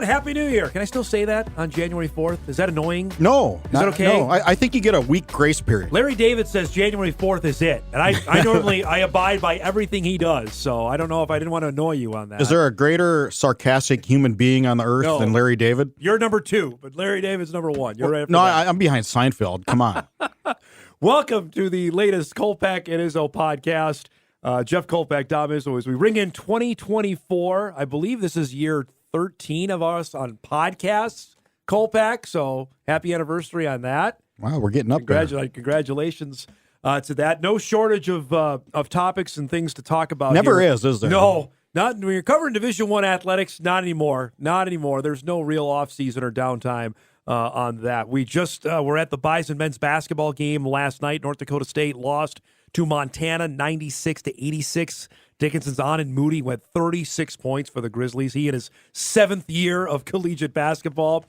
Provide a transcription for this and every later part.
everyone. Happy New Year. Can I still say that on January 4th? Is that annoying? No. Is that okay? No, I think you get a week grace period. Larry David says January 4th is it. And I normally abide by everything he does. So I don't know if I didn't want to annoy you on that. Is there a greater sarcastic human being on the earth than Larry David? You're number 2, but Larry David's number 1. You're right. No, I'm behind Seinfeld. Come on. Welcome to the latest Kolpack and Izzo podcast. Jeff Kolpack, Dom Izzo, as we ring in 2024. I believe this is year 13 of us on podcasts, Kolpack. So happy anniversary on that. Wow, we're getting up there. Congratulations to that. No shortage of topics and things to talk about. Never here. is there? No, not when you're covering Division I athletics. Not anymore. Not anymore. There's no real off season or downtime on that. We just were at the Bison men's basketball game last night. North Dakota State lost to Montana, 96-86. Dickinson's on and Moody went 36 points for the Grizzlies. He in his 7th year of collegiate basketball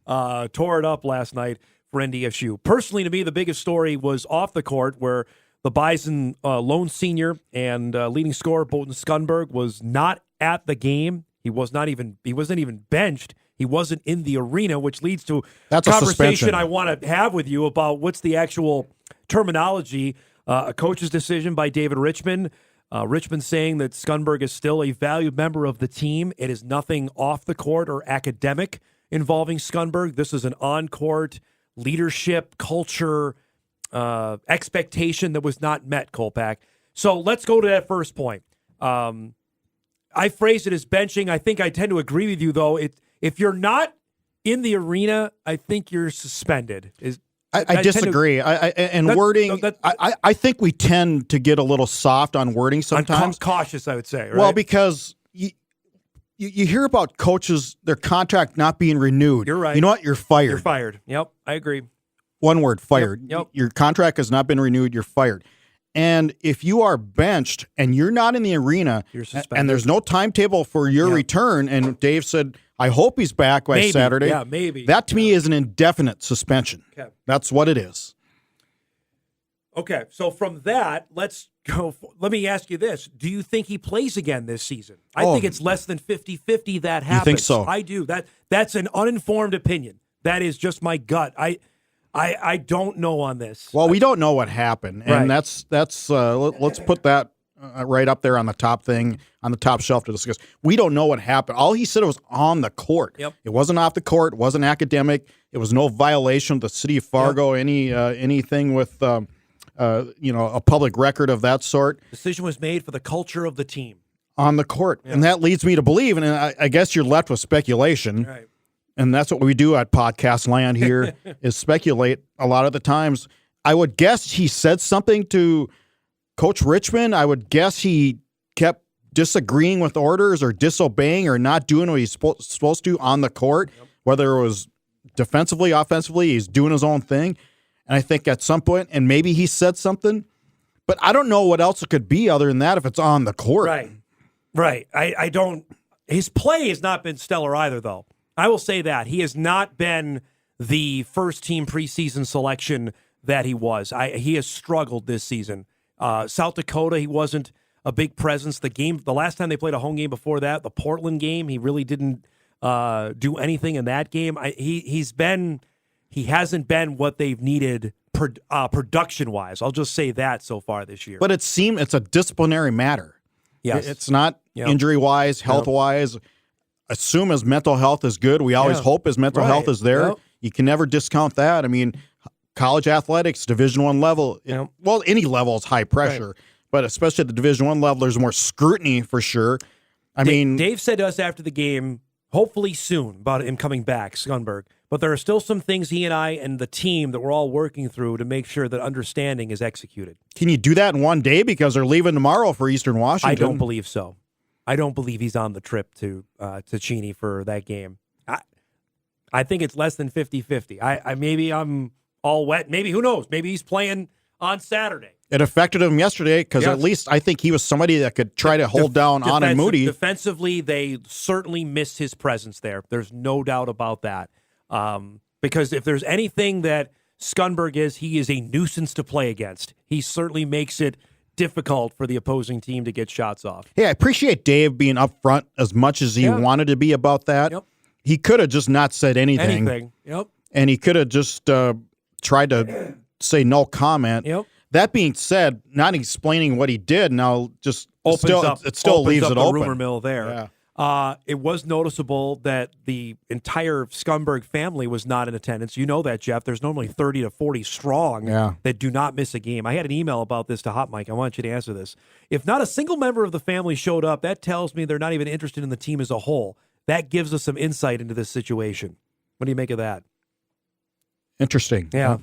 tore it up last night for NDSU. Personally, to me, the biggest story was off the court, where the Bison lone senior and leading scorer Boden Skunberg was not at the game. He wasn't even benched. He wasn't in the arena, which leads to a conversation I want to have with you about what's the actual terminology. A coach's decision by David Richman. Richman saying that Skunberg is still a valued member of the team. It is nothing off the court or academic involving Skunberg. This is an on-court leadership, culture, expectation that was not met, Kolpack. So let's go to that first point. I phrased it as benching. I think I tend to agree with you, though. If you're not in the arena, I think you're suspended. I disagree. Wording, I think we tend to get a little soft on wording sometimes. I'm cautious, I would say. Right? Well, because you hear about coaches, their contract not being renewed. You're right. You know what? You're fired. You're fired. Yep, I agree. One word, fired. Yep. Your contract has not been renewed. You're fired. And if you are benched and you're not in the arena, you're suspended. And there's no timetable for your return, and Dave said, I hope he's back by Saturday. Yeah, maybe. That to me is an indefinite suspension. Okay. That's what it is. Okay, so from that, let's go. Let me ask you this. Do you think he plays again this season? I think it's less than 50-50 that happens. You think so? I do. That's an uninformed opinion. That is just my gut. I don't know on this. Well, we don't know what happened, and let's put that right up there on the top thing, on the top shelf to discuss. We don't know what happened. All he said was on the court. Yep. It wasn't off the court. It wasn't academic. It was no violation of the city of Fargo. Anything with a public record of that sort. Decision was made for the culture of the team on the court, and that leads me to believe, and I guess you're left with speculation. Right. And that's what we do at Podcast Land here is speculate a lot of the times. I would guess he said something to Coach Richman. I would guess he kept disagreeing with orders or disobeying or not doing what he's supposed to on the court, whether it was defensively, offensively, he's doing his own thing. And I think at some point, and maybe he said something, but I don't know what else it could be other than that if it's on the court. Right. I don't – his play has not been stellar either, though. I will say that. He has not been the first-team preseason selection that he was. He has struggled this season. South Dakota, he wasn't a big presence. The last time they played a home game before that, the Portland game, he really didn't do anything in that game. He hasn't been what they've needed production-wise. I'll just say that so far this year. But it's a disciplinary matter. Yes. It's not injury-wise, health-wise. Assume his mental health is good. We always hope his mental health is there. Yep. You can never discount that. I mean, college athletics, Division I level, well, any level is high pressure, but especially at the Division I level, there's more scrutiny for sure. Dave said to us after the game, hopefully soon, about him coming back, Skunberg, but there are still some things he and I and the team that we're all working through to make sure that understanding is executed. Can you do that in one day because they're leaving tomorrow for Eastern Washington? I don't believe so. I don't believe he's on the trip to Cheney for that game. I think it's less than 50-50. Maybe I'm all wet. Maybe, who knows? Maybe he's playing on Saturday. It affected him yesterday because at least I think he was somebody that could try to hold down on and Moody. Defensively, they certainly missed his presence there. There's no doubt about that. Because if there's anything that Skunberg is, he is a nuisance to play against. He certainly makes it difficult for the opposing team to get shots off. Yeah, I appreciate Dave being upfront as much as he wanted to be about that. Yep. he could have just not said anything. Yep. And he could have just tried to say no comment. Yep. That being said, not explaining what he did now just Opens leaves up it the open. rumor mill there. Yeah. It was noticeable that the entire Skunberg family was not in attendance. You know that, Jeff. There's normally 30 to 40 strong that do not miss a game. I had an email about this to Hot Mike. I want you to answer this. If not a single member of the family showed up, that tells me they're not even interested in the team as a whole. That gives us some insight into this situation. What do you make of that? Interesting. Yeah.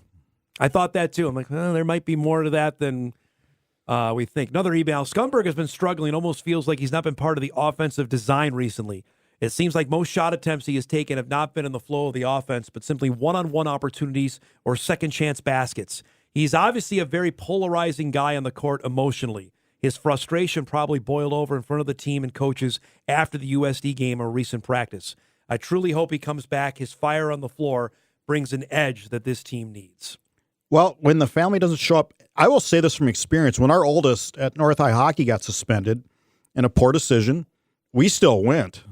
I thought that too. I'm like, well, there might be more to that than we think. Another email. Skunberg has been struggling. Almost feels like he's not been part of the offensive design recently. It seems like most shot attempts he has taken have not been in the flow of the offense, but simply one-on-one opportunities or second-chance baskets. He's obviously a very polarizing guy on the court emotionally. His frustration probably boiled over in front of the team and coaches after the USD game or recent practice. I truly hope he comes back. His fire on the floor brings an edge that this team needs. Well, when the family doesn't show up, I will say this from experience. When our oldest at North High Hockey got suspended in a poor decision, we still went.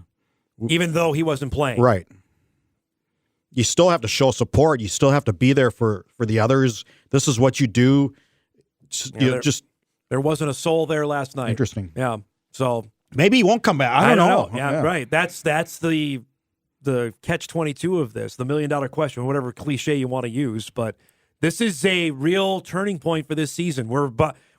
Even though he wasn't playing. Right. You still have to show support. You still have to be there for the others. This is what you do. There wasn't a soul there last night. Interesting. Yeah. So maybe he won't come back. I don't know. Yeah, right. That's the catch-22 of this, the $1,000,000 question, whatever cliche you want to use. But this is a real turning point for this season. We're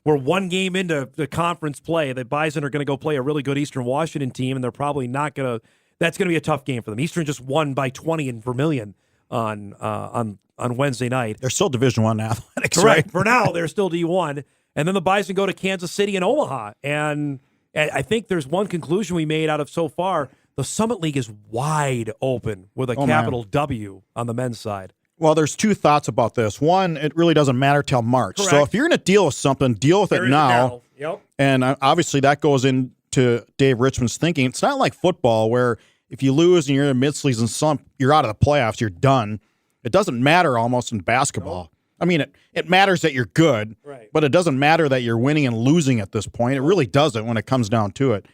one game into the conference play. The Bison are going to go play a really good Eastern Washington team, and they're probably not going to. That's going to be a tough game for them. Eastern just won by 20 in Vermilion on Wednesday night. They're still Division I athletics, Correct. right? For now, they're still D1. And then the Bison go to Kansas City and Omaha. And I think there's one conclusion we made out of so far. The Summit League is wide open with a capital W on the men's side. Well, there's two thoughts about this. One, it really doesn't matter till March. Correct. So if you're going to deal with something, deal with it now. Yep. And obviously that goes into Dave Richman's thinking. It's not like football where if you lose and you're in a mid-season slump, you're out of the playoffs, you're done. It doesn't matter almost in basketball. Nope. I mean, it matters that you're good, right, but it doesn't matter that you're winning and losing at this point. It really doesn't when it comes down to it.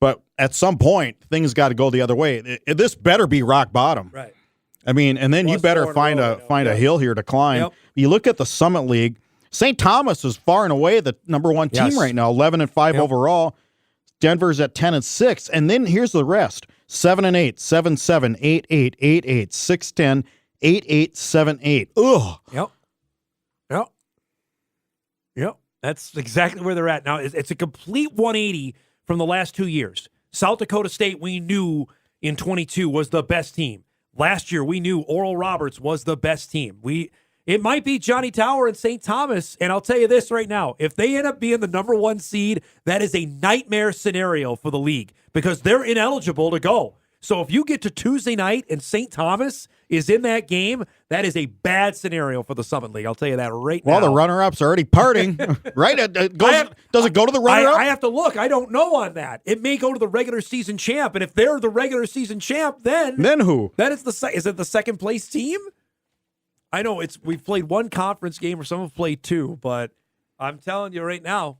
But at some point, things got to go the other way. This better be rock bottom. Right. I mean, and then you better find a hill here to climb. Yep. You look at the Summit League. St. Thomas is far and away the number one team right now, 11-5 overall. Denver's at 10-6, and then here's the rest: 7-8, 7-7, 8-8, 8-8, 6-10, 8-8, 7-8. Ugh. Yep. That's exactly where they're at now. It's a complete 180 from the last 2 years. South Dakota State, we knew in 22 was the best team. Last year, we knew Oral Roberts was the best team. It might be Johnny Tower and St. Thomas, and I'll tell you this right now. If they end up being the number one seed, that is a nightmare scenario for the league because they're ineligible to go. So if you get to Tuesday night and St. Thomas is in that game, that is a bad scenario for the Summit League. I'll tell you that right now. Well, the runner-up's already partying, right? Does it go to the runner-up? I have to look. I don't know on that. It may go to the regular season champ, and if they're the regular season champ, then who? Then it's is it the second place team? I know we've played one conference game, or some have played two, but I'm telling you right now,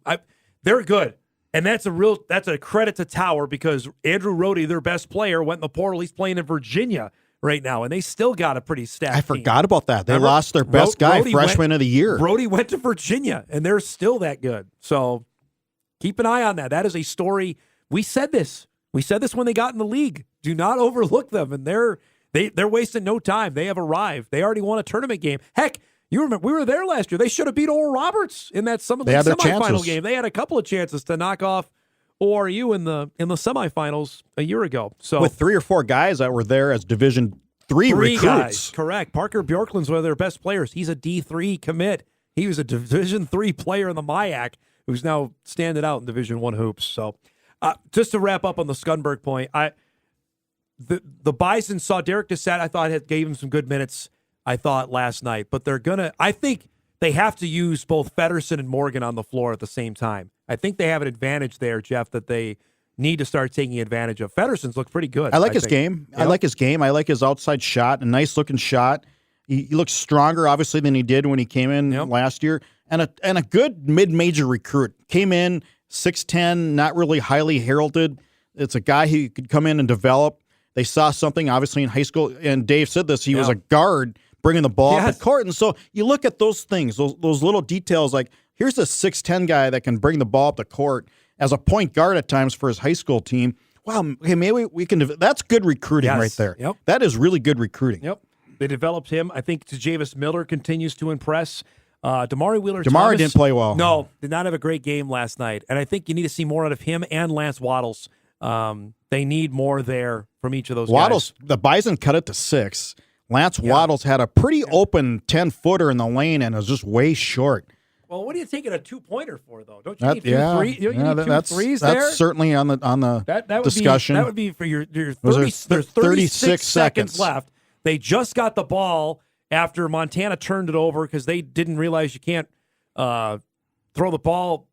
they're good. And that's a credit to Tower because Andrew Rohde, their best player, went in the portal. He's playing in Virginia right now, and they still got a pretty stacked team. I forgot about that. They lost their best guy, freshman of the year. Rohde went to Virginia, and they're still that good. So keep an eye on that. That is a story. We said this. We said this when they got in the league. Do not overlook them, and they're wasting no time. They have arrived. They already won a tournament game. Heck, you remember we were there last year. They should have beat Oral Roberts in that semifinal game. They had a couple of chances to knock off ORU in the semifinals a year ago. So with 3 or 4 guys that were there as Division III recruits. Guys, correct. Parker Bjorklund's one of their best players. He's a D3 commit. He was a Division III player in the MIAC who's now standing out in Division I hoops. So just to wrap up on the Skunberg point, the Bison saw Derek Dissett, I thought, gave him some good minutes, I thought, last night. But I think they have to use both Feddersen and Morgan on the floor at the same time. I think they have an advantage there, Jeff, that they need to start taking advantage of. Feddersen's looked pretty good. I like his game. Yep. I like his game. I like his outside shot, a nice-looking shot. He looks stronger, obviously, than he did when he came in last year. And a good mid-major recruit. Came in 6'10", not really highly heralded. It's a guy who could come in and develop. They saw something, obviously, in high school. And Dave said this. He was a guard bringing the ball up the court. And so you look at those things, those little details, like here's a 6'10" guy that can bring the ball up the court as a point guard at times for his high school team. Wow, okay, maybe we can – that's good recruiting right there. Yep. That is really good recruiting. Yep. They developed him. I think Tejavis Miller continues to impress. Damari Wheeler-Thomas. Damari didn't play well. No, did not have a great game last night. And I think you need to see more out of him and Lance Waddles. They need more there from each of those Waddles, guys. the Bison cut it to 6. Lance Waddles had a pretty open 10-footer in the lane and was just way short. Well, what are you taking a 2-pointer for, though? Don't you need two threes there? That's certainly on the discussion. That would be for your 36 seconds left. They just got the ball after Montana turned it over because they didn't realize you can't throw the ball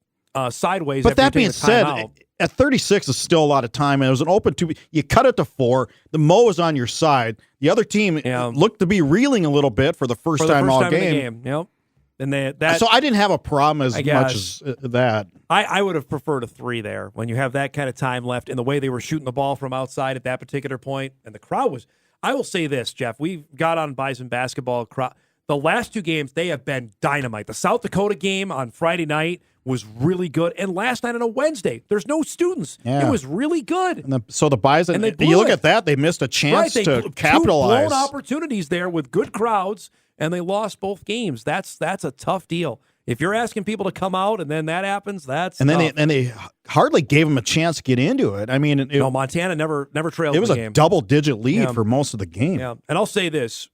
sideways. But that being said, at 36 is still a lot of time, and it was an open 2. You cut it to 4. The Mo is on your side. The other team looked to be reeling a little bit for the first time all game. Yep. And so I didn't have a problem as much as that. I would have preferred a 3 there when you have that kind of time left and the way they were shooting the ball from outside at that particular point. And the crowd was – I will say this, Jeff. We got on Bison basketball. The last 2 games, they have been dynamite. The South Dakota game on Friday night was really good. And last night on a Wednesday, there's no students. Yeah. It was really good. And so the Bison – you look at that, they missed a chance to capitalize. 2 blown opportunities there with good crowds. And they lost both games. That's a tough deal. If you're asking people to come out and then that happens, that's and tough. then they hardly gave them a chance to get into it. I mean, Montana never trailed. It was the game. A double-digit lead for most of the game. Yeah, and I'll say this: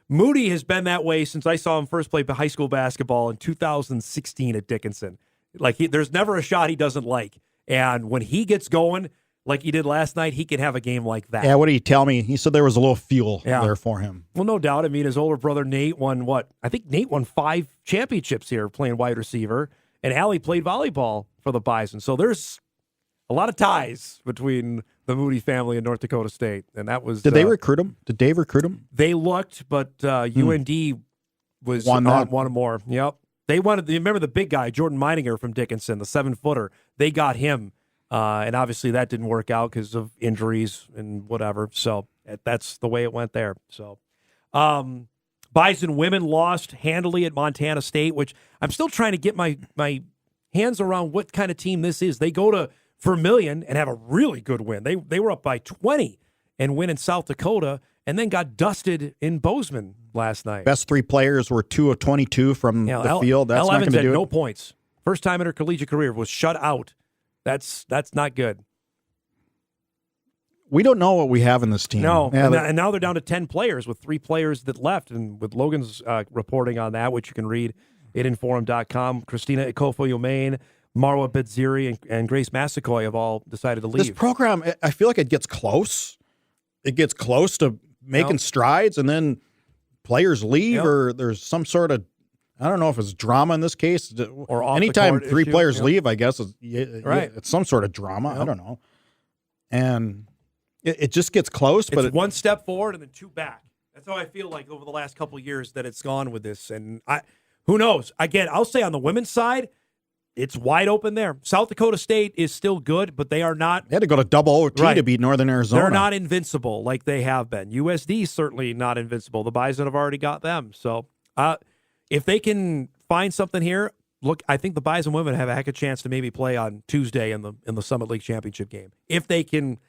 Moody has been that way since I saw him first play high school basketball in 2016 at Dickinson. Like there's never a shot he doesn't like, and when he gets going, like he did last night, he can have a game like that. Yeah, what did he tell me? He said there was a little fuel there for him. Well, no doubt. I mean, his older brother Nate won what? I think Nate won 5 championships here playing wide receiver, and Allie played volleyball for the Bison. So there's a lot of ties between the Moody family and North Dakota State, and that was. Did they recruit him? Did Dave recruit him? They looked, but UND was wanted more. Yep, they wanted. You remember the big guy, Jordan Meininger from Dickinson, the 7-footer. They got him. And obviously that didn't work out because of injuries and whatever. So that's the way it went there. So Bison women lost handily at Montana State, which I'm still trying to get my hands around what kind of team this is. They go to Vermillion and have a really good win. They were up by 20 and win in South Dakota and then got dusted in Bozeman last night. Best 3 players were 2 of 22 from the field. That's not going to do it. No points. First time in her collegiate career was shut out. That's not good. We don't know what we have in this team. No, and now they're down to 10 players with 3 players that left. And with Logan's reporting on that, which you can read at Inforum.com, Christina Ikofo-Yomain, Marwa Bedziri, and Grace Massacoy have all decided to leave. This program, I feel like it gets close. It gets close to making strides, and then players leave or there's some sort of, I don't know if it's drama in this case, or anytime 3 players leave, I guess it's some sort of drama. I don't know, and it just gets close. But it's 1 step forward and then 2 back. That's how I feel like over the last couple of years that it's gone with this. And who knows? Again, I'll say on the women's side, it's wide open there. South Dakota State is still good, but they are not. They had to go to double OT to beat Northern Arizona. They're not invincible like they have been. USD certainly not invincible. The Bison have already got them. So. If they can find something here, look, I think the Bison women have a heck of a chance to maybe play on Tuesday in the Summit League Championship game. If they can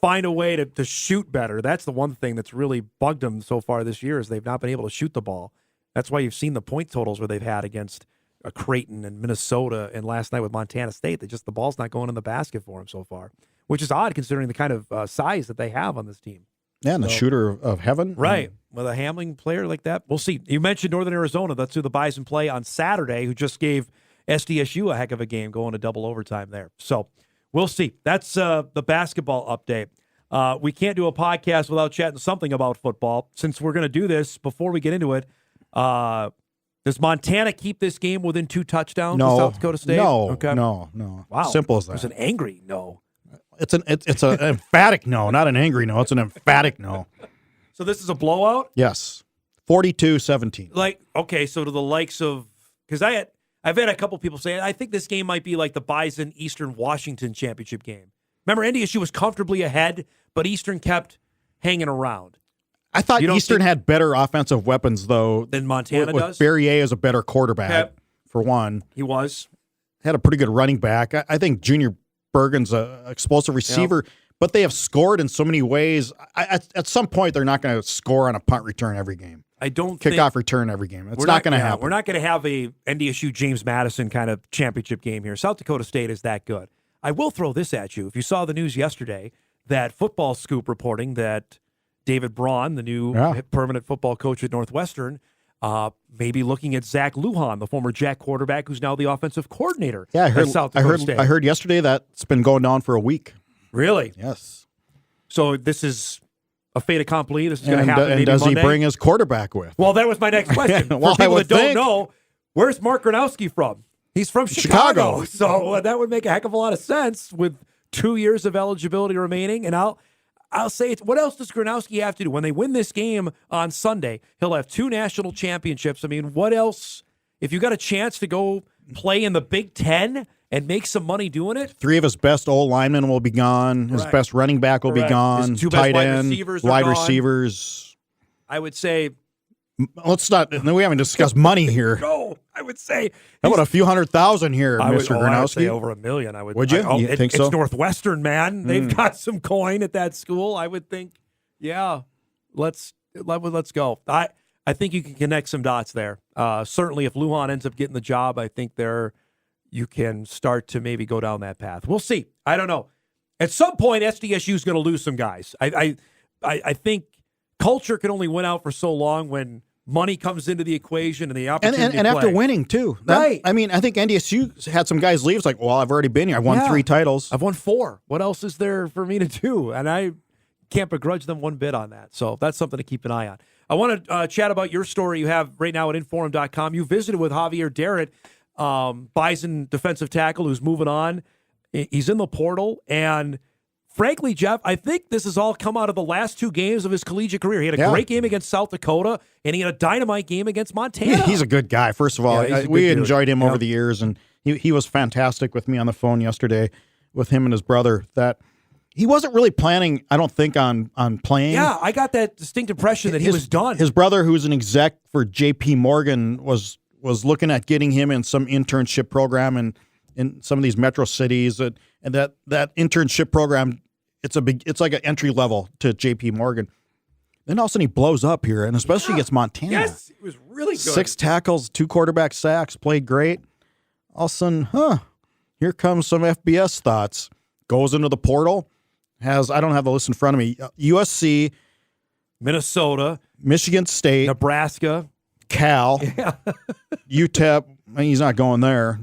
find a way to shoot better, that's the one thing that's really bugged them so far this year is they've not been able to shoot the ball. That's why you've seen the point totals where they've had against Creighton and Minnesota and last night with Montana State. The ball's not going in the basket for them so far, which is odd considering the kind of size that they have on this team. Yeah, and the shooter of heaven. Right. With a Hamling player like that. We'll see. You mentioned Northern Arizona. That's who the Bison play on Saturday, who just gave SDSU a heck of a game going to double overtime there. So we'll see. That's the basketball update. We can't do a podcast without chatting something about football. Since we're going to do this, before we get into it, does Montana keep this game within 2 touchdowns to South Dakota State? No. Okay. No. Wow. Simple as that. It's an angry no. It's an emphatic no, not an angry no. It's an emphatic no. So this is a blowout? Yes. 42-17. Like, okay, so to the likes of, because I've had a couple people say, I think this game might be like the Bison Eastern Washington championship game. Remember, NDSU was comfortably ahead, but Eastern kept hanging around. I thought Eastern had better offensive weapons, though. Than Montana with does? Berrier is a better quarterback, for one. He was. Had a pretty good running back. I think Junior Bergen's an explosive receiver, but they have scored in so many ways. At some point, they're not going to score on a punt return every game. I don't Kickoff return every game. It's not going to happen. We're not going to have a NDSU James Madison kind of championship game here. South Dakota State is that good. I will throw this at you. If you saw the news yesterday, that Football Scoop reporting that David Braun, the new permanent football coach at Northwestern, maybe looking at Zach Lujan, the former Jack quarterback, who's now the offensive coordinator at South Dakota State. I heard yesterday that's been going on for a week. Really? Yes. So this is a fait accompli. This is going to happen. And does Monday? He bring his quarterback with? Well, that was my next question. Well, For people that don't know, where's Mark Gronowski from? He's from Chicago. So that would make a heck of a lot of sense with 2 years of eligibility remaining. And I'll say it's what else does Gronowski have to do? When they win this game on Sunday, he'll have 2 national championships. I mean, what else? If you got a chance to go play in the Big Ten and make some money doing it, 3 of his best old linemen will be gone. His best running back will be gone. His 2 tight best end, wide receivers. I would say. Let's not. We haven't discussed money here. No, I would say. How about a few $100,000 here, Mr. Gronowski? I would say over $1 million. Would you? You think so? It's Northwestern, man. They've got some coin at that school. I would think, let's go. I think you can connect some dots there. Certainly, if Lujan ends up getting the job, I think you can start to maybe go down that path. We'll see. I don't know. At some point, SDSU is going to lose some guys. I think culture can only win out for so long when money comes into the equation and the opportunity and after winning, too. Right. I mean, I think NDSU had some guys leave. It's like, well, I've already been here. I've won 3 titles. I've won 4. What else is there for me to do? And I can't begrudge them one bit on that. So that's something to keep an eye on. I want to chat about your story you have right now at Inforum.com. You visited with Javier Darrett, Bison defensive tackle who's moving on. He's in the portal. And frankly, Jeff, I think this has all come out of the last 2 games of his collegiate career. He had a great game against South Dakota, and he had a dynamite game against Montana. He's a good guy, first of all. We enjoyed him over the years, and he was fantastic with me on the phone yesterday with him and his brother. That he wasn't really planning, I don't think, on playing. Yeah, I got that distinct impression that he was done. His brother, who's an exec for J.P. Morgan, was looking at getting him in some internship program in some of these metro cities, and that internship program, it's like an entry level to J.P. Morgan. Then all of a sudden he blows up here, and especially against Montana. Yes, it was really good. 6 tackles, 2 quarterback sacks, played great. All of a sudden, here comes some FBS thoughts. Goes into the portal. I don't have the list in front of me. USC, Minnesota, Michigan State, Nebraska, Cal, UTEP. He's not going there.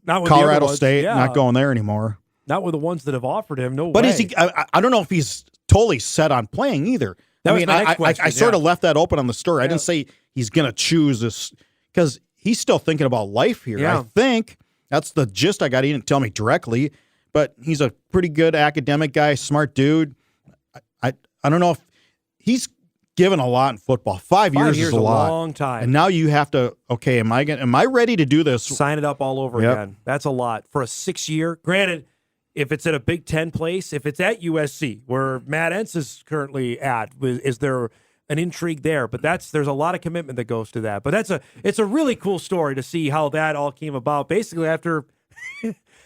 Not with Colorado State, not going there anymore. Not with the ones that have offered him. No but way. Is he? I don't know if he's totally set on playing either. I sort of left that open on the story. I didn't say he's going to choose this because he's still thinking about life here. Yeah. I think that's the gist I got. He didn't tell me directly, but he's a pretty good academic guy, smart dude. I don't know if he's given a lot in football. 5 years is a lot. Long time. And now you have to, okay, am I ready to do this? Sign it up all over again. That's a lot for a 6-year. Granted, if it's at a Big Ten place, if it's at USC, where Matt Entz is currently at, is there an intrigue there? But there's a lot of commitment that goes to that. But it's a really cool story to see how that all came about. Basically, after,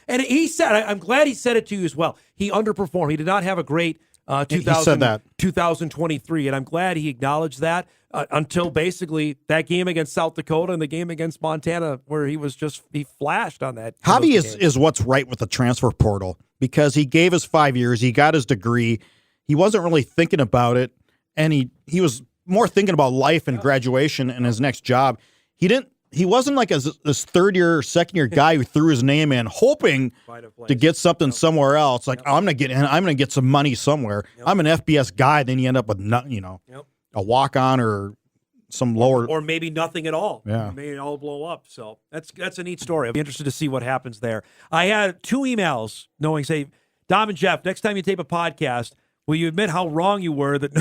and he said, I'm glad he said it to you as well. He underperformed. He did not have a great 2023, and I'm glad he acknowledged that until basically that game against South Dakota and the game against Montana where he flashed on that. Javi is what's right with the transfer portal because he gave us 5 years. He got his degree. He wasn't really thinking about it, and he was more thinking about life and graduation and his next job. He wasn't like this third-year, second-year guy who threw his name in hoping to get something somewhere else. Like, I'm going to get some money somewhere. I'm an FBS guy. Then you end up with, a walk-on or some lower. Or maybe nothing at all. Yeah. Maybe it all blow up. So that's a neat story. I'll be interested to see what happens there. I had 2 emails say, Dom and Jeff, next time you tape a podcast, will you admit how wrong you were that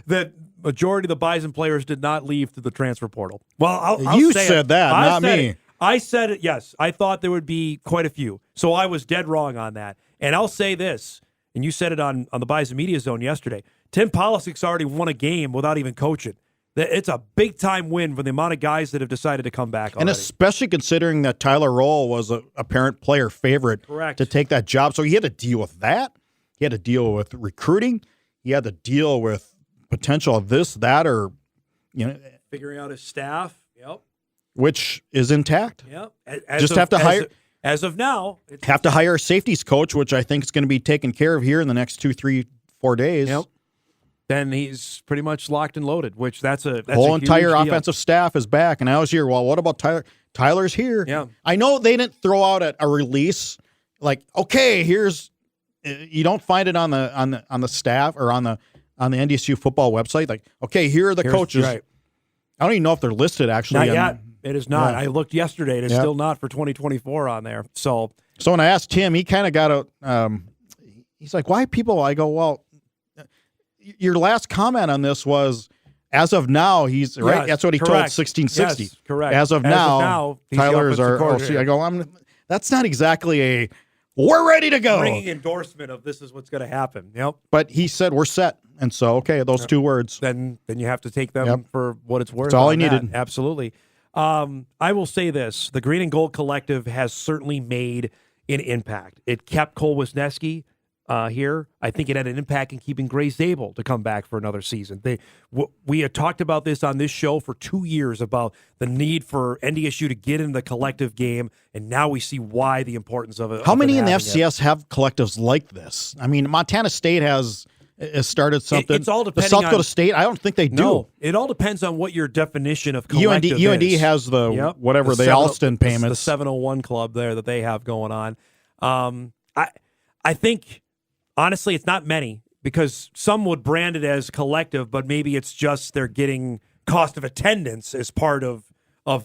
that majority of the Bison players did not leave to the transfer portal? Well, I'll say said that, not me. I said it, yes. I thought there would be quite a few. So I was dead wrong on that. And I'll say this, and you said it on the Bison Media Zone yesterday, Tim Polasek's already won a game without even coaching. It's a big-time win for the amount of guys that have decided to come back already. And especially considering that Tyler Roll was a apparent player favorite to take that job. So he had to deal with that. He had to deal with recruiting. He had to deal with potential of this, that, or figuring out his staff. Yep. Which is intact. Yep. As of now. Have to hire a safeties coach, which I think is going to be taken care of here in the next 2, 3, 4 days. Yep. Then he's pretty much locked and loaded, which that's a whole entire offensive staff is back. And I was here. Well, what about Tyler? Tyler's here. Yeah. I know they didn't throw out a release like, okay, here's. You don't find it on the staff or on the NDSU football website. Like, okay, here are the coaches. Right. I don't even know if they're listed actually. Not yet. It is not. Yeah. I looked yesterday. It is still not for 2024 on there. So when I asked him, he kind of got a. He's like, why people? I go, well. Your last comment on this was, as of now, he's right. Yes, That's what he told 1660. Yes, correct. As of now Tyler's our OC. I go, that's not exactly we're ready to go. Ringing endorsement of this is what's going to happen. Yep. But he said we're set, and so those 2 words. Then you have to take them for what it's worth. That's all I needed. Absolutely. I will say this: the Green and Gold Collective has certainly made an impact. It kept Cole Wisniewski here. I think it had an impact in keeping Gray Zabel to come back for another season. We had talked about this on this show for 2 years about the need for NDSU to get in the collective game, and now we see why the importance of it. How many in the FCS have collectives like this? I mean, Montana State has started something. It's all depending South Dakota State, I don't think they do. No, it all depends on what your definition of collective UND is. has the Alston payments. The 701 club there that they have going on. I think, honestly, it's not many because some would brand it as collective, but maybe it's just they're getting cost of attendance as part of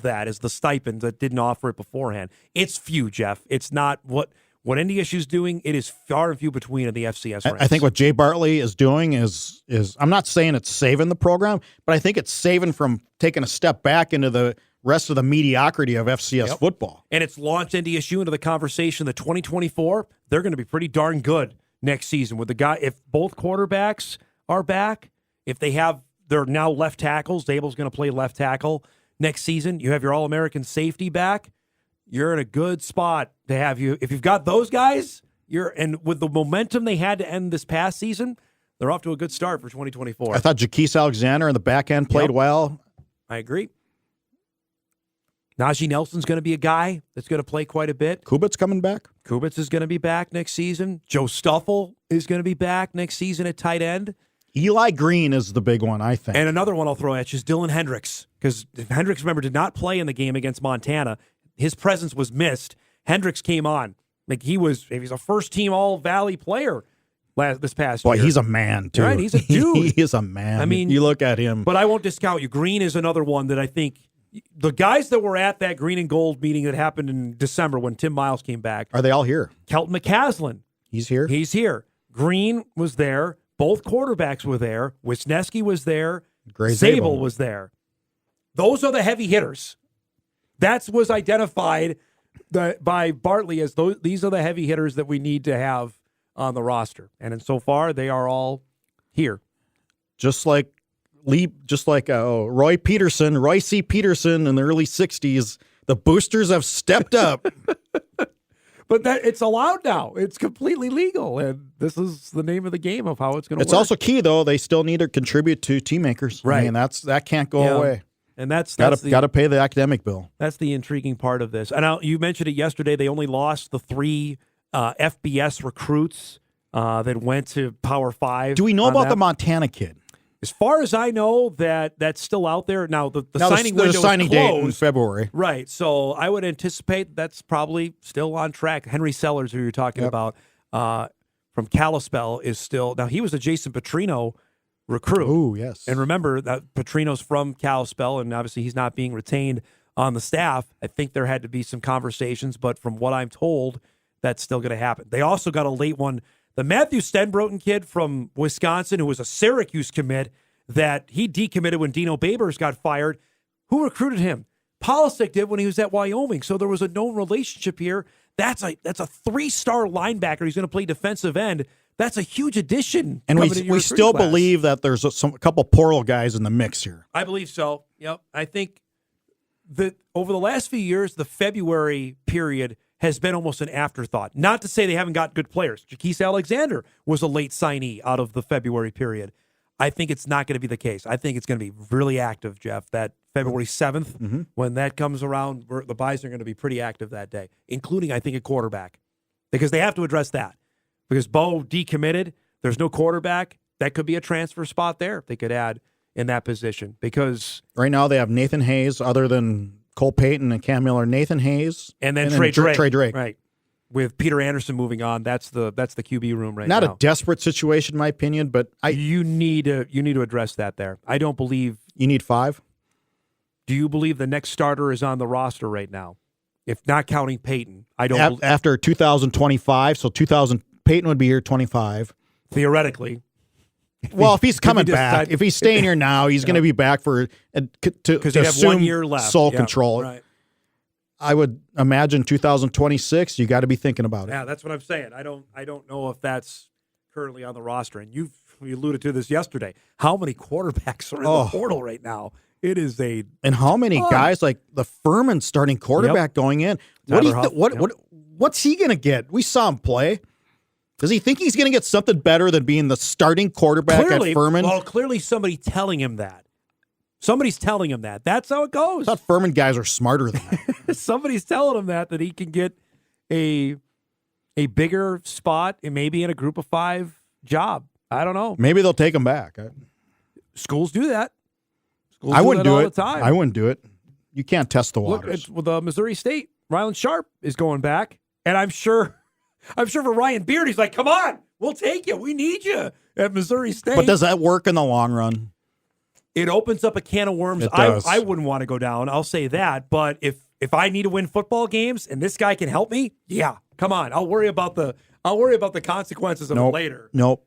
that, as the stipend that didn't offer it beforehand. It's few, Jeff. It's not what NDSU's doing. It is far and few between in the FCS ranks. I think what Jay Bartley is doing is I'm not saying it's saving the program, but I think it's saving from taking a step back into the rest of the mediocrity of FCS football. And it's launched NDSU into the conversation that 2024, they're going to be pretty darn good next season with the guy. If both quarterbacks are back, if they're now left tackles, Zabel's going to play left tackle next season. You have your All-American safety back. You're in a good spot to have you. If you've got those guys, and with the momentum they had to end this past season, they're off to a good start for 2024. I thought Jaquise Alexander in the back end played well. I agree. Najee Nelson's going to be a guy that's going to play quite a bit. Kubit's coming back. Kubitz is going to be back next season. Joe Stuffle is going to be back next season at tight end. Eli Green is the big one, I think. And another one I'll throw at you is Dylan Hendricks, because Hendricks, remember, did not play in the game against Montana. His presence was missed. Hendricks came on. Like he's a first-team All-Valley player this past year. Boy, he's a man, too. Right, he's a dude. He is a man. I mean, you look at him. But I won't discount you. Green is another one that I think the guys that were at that Green and Gold meeting that happened in December when Tim Miles came back. Are they all here? Kelton McCaslin. He's here? He's here. Green was there. Both quarterbacks were there. Wisniewski was there. Zabel was there. Those are the heavy hitters. That was identified by Bartley as these are the heavy hitters that we need to have on the roster. And so far, they are all here. Just like Roy C. Peterson in the early 60s, the boosters have stepped up. But it's allowed now. It's completely legal, and this is the name of the game of how it's going to work. It's also key, though. They still need to contribute to team makers. Right. I mean, that can't go away. And that's got to pay the academic bill. That's the intriguing part of this. And now you mentioned it yesterday. They only lost the 3 FBS recruits that went to Power 5. Do we know about the Montana kid? As far as I know, that's still out there. Now, the signing window is closed. Date in February. Right. So I would anticipate that's probably still on track. Henry Sellers, who you're talking about, from Kalispell, is still. Now, he was a Jason Petrino recruit. Oh, yes. And remember that Petrino's from Kalispell, and obviously he's not being retained on the staff. I think there had to be some conversations, but from what I'm told, that's still going to happen. They also got a late one. The Matthew Stenbroten kid from Wisconsin, who was a Syracuse commit, that he decommitted when Dino Babers got fired. Who recruited him? Polasek did when he was at Wyoming. So there was a known relationship here That's a 3-star linebacker. He's going to play defensive end. That's a huge addition. And we still believe that there's a couple portal guys in the mix here. I believe so. Yep. I think that over the last few years, the February period has been almost an afterthought. Not to say they haven't got good players. Jaquise Alexander was a late signee out of the February period. I think it's not going to be the case. I think it's going to be really active, Jeff. That February 7th, when that comes around, the Bison are going to be pretty active that day, including, I think, a quarterback. Because they have to address that. Because Bo decommitted, there's no quarterback. That could be a transfer spot there they could add in that position. Because right now they have Nathan Hayes, other than Cole Payton and Cam Miller, Nathan Hayes. And then Trey Drake. Right. With Peter Anderson moving on, that's the QB room right now. Not a desperate situation, in my opinion, but you need to address that there. I don't believe you need 5. Do you believe the next starter is on the roster right now? If not counting Peyton, I don't. After 2025, so Peyton would be here 25 theoretically. Well, if he's coming back, if he's staying here now, he's going to be back to have 1 year left. Sole control. Right. I would imagine 2026. You got to be thinking about it. Yeah, that's what I'm saying. I don't know if that's currently on the roster. And you alluded to this yesterday. How many quarterbacks are in the portal right now? It is and how many guys like the Furman starting quarterback going in? What's he going to get? We saw him play. Does he think he's going to get something better than being the starting quarterback at Furman? Well, clearly somebody's telling him that. Somebody's telling him that. That's how it goes. I thought Furman guys are smarter than that. Somebody's telling him that he can get a bigger spot and maybe in a group of 5 job. I don't know. Maybe they'll take him back. Schools do that. I wouldn't do it all the time. I wouldn't do it. You can't test the waters. Look, with Missouri State, Ryland Sharp is going back, and I'm sure for Ryan Beard, he's like, come on, we'll take you. We need you at Missouri State. But does that work in the long run? It opens up a can of worms. I wouldn't want to go down. I'll say that. But if I need to win football games and this guy can help me, yeah, come on. I'll worry about the consequences of it later. Nope.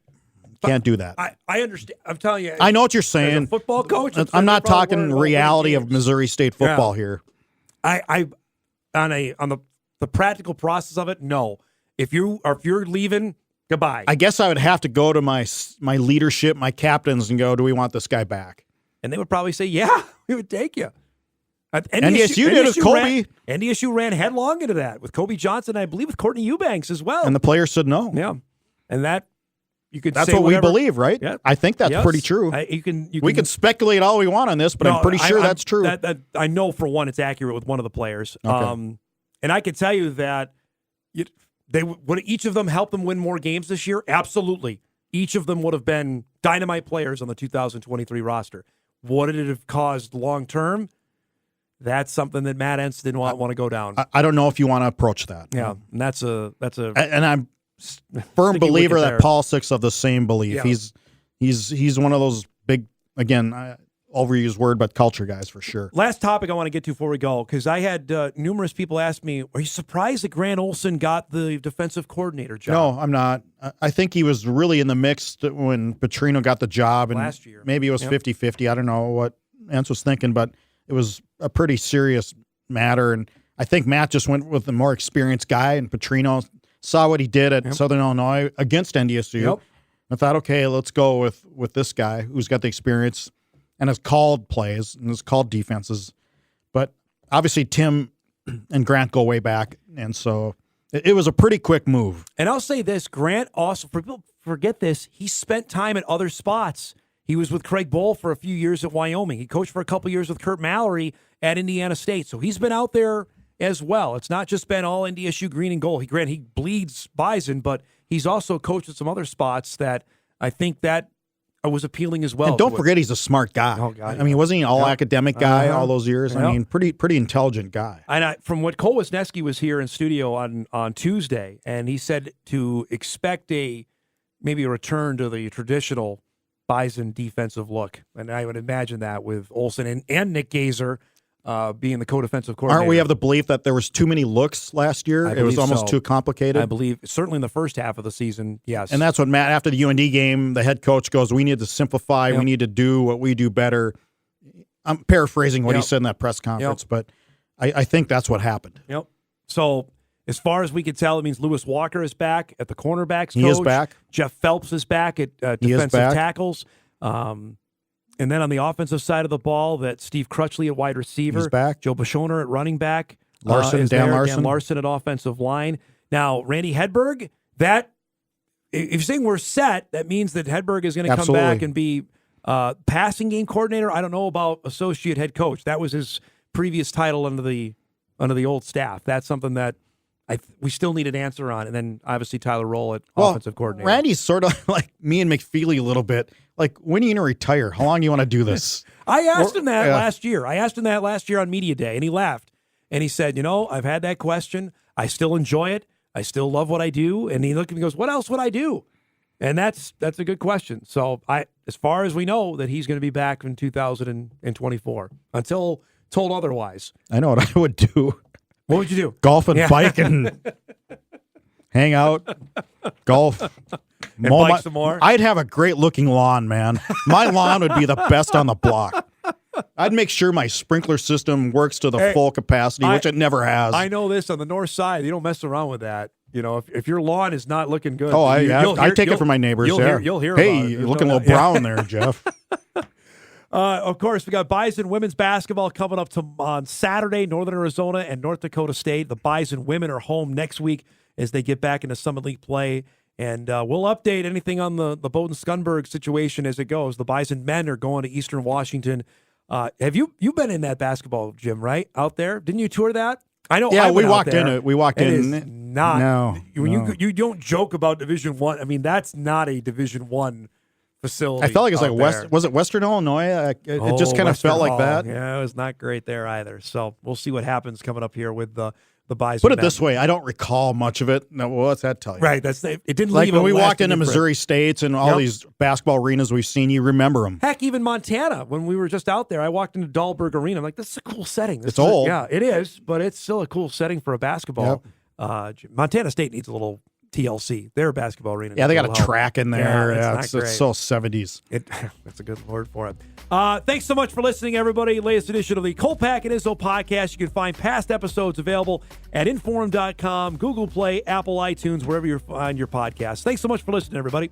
Can't do that. I understand. I'm telling you. I know what you're saying. As a football coach, I'm not talking reality of Missouri State football here. On the practical process of it, no. If you're leaving, goodbye. I guess I would have to go to my leadership, my captains, and go, do we want this guy back? And they would probably say, yeah, we would take you. NDSU did with Kobe. NDSU ran headlong into that with Kobe Johnson, I believe with Courtney Eubanks as well. And the players said no. Yeah. And that you could that's say what whatever. We believe, right? Yeah. I think that's pretty true. We can speculate all we want on this, but I'm pretty sure that's true. I know for one it's accurate with one of the players. Okay. And I can tell you that would each of them help them win more games this year? Absolutely. Each of them would have been dynamite players on the 2023 roster. What did it have caused long term? That's something that Matt Entz didn't want to go down. I don't know if you want to approach that. Yeah, and that's a. And I'm firm believer that Polasek's of the same belief. Yeah. He's one of those big, again, overused word, but culture guys for sure. Last topic I want to get to before we go, because I had numerous people ask me, are you surprised that Grant Olson got the defensive coordinator job? No, I'm not. I think he was really in the mix when Petrino got the job. And last year. Maybe it was 50-50. I don't know what Entz was thinking, but it was a pretty serious matter. And I think Matt just went with the more experienced guy, and Petrino saw what he did at Southern Illinois against NDSU. Yep. I thought, okay, let's go with this guy who's got the experience and has called plays and has called defenses. But obviously Tim and Grant go way back, and so it was a pretty quick move. And I'll say this, Grant also, for people forget this, he spent time at other spots. He was with Craig Bohl for a few years at Wyoming. He coached for a couple years with Kurt Mallory at Indiana State. So he's been out there as well. It's not just been all NDSU green and gold. He bleeds Bison, but he's also coached at some other spots that I think that was appealing as well. And don't forget, he's a smart guy. Oh, God. I mean, wasn't he an all-academic guy all those years? I mean, pretty intelligent guy. And from what Cole Wisniewski was here in studio on Tuesday, and he said to expect maybe a return to the traditional Bison defensive look. And I would imagine that with Olson and Nick Gazer being the co-defensive coordinator. Aren't we of the belief that there was too many looks last year? It was almost too complicated. I believe, certainly in the first half of the season, yes. And that's what Matt, after the UND game, the head coach goes, we need to simplify. Yep. We need to do what we do better. I'm paraphrasing what he said in that press conference, but I think that's what happened. Yep. So As far as we can tell, it means Lewis Walker is back at the cornerbacks coach. He is back. Jeff Phelps is back at defensive tackles. And then on the offensive side of the ball, that Steve Crutchley at wide receiver. He's back. Joe Bishoner at running back. Dan Larson. Dan Larson at offensive line. Now, Randy Hedberg, if you're saying we're set, that means that Hedberg is going to come back and be passing game coordinator. I don't know about associate head coach. That was his previous title under the old staff. That's something that we still need an answer on. And then obviously Tyler Roll at offensive coordinator. Randy's sort of like me and McFeely a little bit. Like, when are you going to retire? How long do you want to do this? I asked him that last year. I asked him that last year on Media Day, and he laughed. And he said, I've had that question. I still enjoy it. I still love what I do. And he looked at me and goes, what else would I do? And that's a good question. So as far as we know, that he's going to be back in 2024 until told otherwise. I know what I would do. What would you do? Golf and bike and hang out, golf. And bike some more? I'd have a great-looking lawn, man. My lawn would be the best on the block. I'd make sure my sprinkler system works to the full capacity, which it never has. I know this on the north side. You don't mess around with that. If your lawn is not looking good. Oh, I take it from my neighbors. You'll hear about it. Hey, you're looking a little brown there, Jeff. Of course, we got Bison women's basketball coming up on Saturday, Northern Arizona and North Dakota State. The Bison women are home next week as they get back into Summit League play. And we'll update anything on the Boden Skunberg situation as it goes. The Bison men are going to Eastern Washington. Have you been in that basketball gym, right, out there? Didn't you tour that? I know. Yeah, we walked in it. We walked in. Not no. When you don't joke about Division I. I mean, that's not a Division I facility. I felt like it was like was it Western Illinois? It just kind of felt like that. Yeah, it was not great there either. So we'll see what happens coming up here with the Bison. Put it this way, I don't recall much of it. No, what's that tell you? Right, it didn't like leave when we walked into Missouri States and all these basketball arenas we've seen. You remember them? Heck, even Montana. When we were just out there, I walked into Dahlberg Arena. I'm like, this is a cool setting. It's old, yeah, it is, but it's still a cool setting for a basketball. Montana State needs a little TLC. Their basketball arena. Yeah, they got a track in there. Yeah, it's so 70s. That's a good word for it. Thanks so much for listening, everybody. Latest edition of the Kolpack and Izzo Podcast. You can find past episodes available at Inforum.com, Google Play, Apple iTunes, wherever you find your podcasts. Thanks so much for listening, everybody.